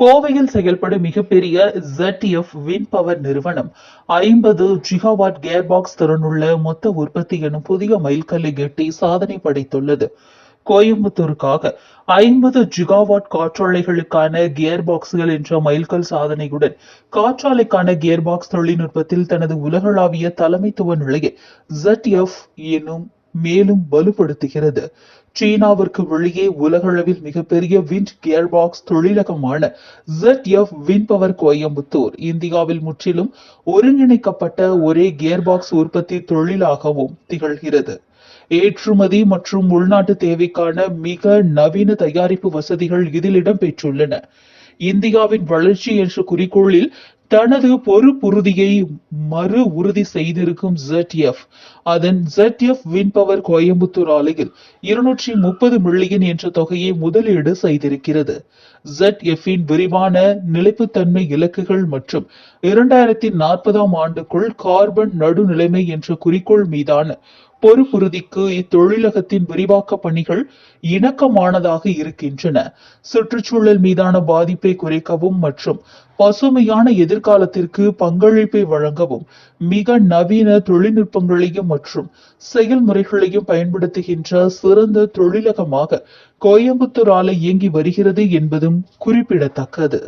கோவையில் செயல்படும் மிகப்பெரிய ZF வின் பவர் நிறுவனம் 50 ஜிகாவாட் கியர்பாக்ஸ் திறனுள்ள மொத்த உற்பத்தி எனும் புதிய மைல்கல்லை எட்டி சாதனை படைத்துள்ளது. கோயம்புத்தூருக்காக 50 ஜிகாவாட் காற்றாலைகளுக்கான கியர்பாக்ஸ்கள் என்ற மைல்கல் சாதனையுடன் காற்றாலைக்கான கியர்பாக்ஸ் தொழில்நுட்பத்தில் தனது உலகளாவிய தலைமைத்துவ நிலையை ZF எனும் மேலும் வலுப்படுத்துகிறது. சீனாவிற்கு வெளியே உலகளவில் மிகப்பெரிய விண்ட் கியர்பாக்ஸ் தொழிலகமான ZF வின் பவர் கோயம்புத்தூர் இந்தியாவில் முற்றிலும் ஒருங்கிணைக்கப்பட்ட ஒரே கியர்பாக்ஸ் உற்பத்தி தொழிலாகவும் திகழ்கிறது. ஏற்றுமதி மற்றும் உள்நாட்டு தேவைக்கான மிக நவீன தயாரிப்பு வசதிகள் இதில் இடம்பெற்றுள்ளன. இந்தியாவின் வளர்ச்சி என்ற குறிக்கோளில் தனது பொறுப்புறுதியை மறு உறுதி செய்திருக்கும் ZF அதன் ZF வின் பவர் கோயம்புத்தூர் ஆலையில் 230 மில்லியன் என்ற தொகையை முதலீடு செய்திருக்கிறது. ZF-இன் விரிவான நிலைப்புத்தன்மை இலக்குகள் மற்றும் 2040ஆம் ஆண்டுக்குள் கார்பன் நடுநிலைமை என்ற குறிக்கோள் மீதான பொறுப்புறுதிக்கு இத்தொழிலகத்தின் விரிவாக்க பணிகள் இணக்கமானதாக இருக்கின்றன. சுற்றுச்சூழல் மீதான பாதிப்பை குறைக்கவும் மற்றும் பசுமையான எதிர்காலத்திற்கு பங்களிப்பை வழங்கவும் மிக நவீன தொழில்நுட்பங்களையும் மற்றும் செயல்முறைகளையும் பயன்படுத்துகின்ற சிறந்த தொழிலகமாக கோயம்புத்தூர் ஆலை இயங்கி வருகிறது என்பதும் குறிப்பிடத்தக்கது.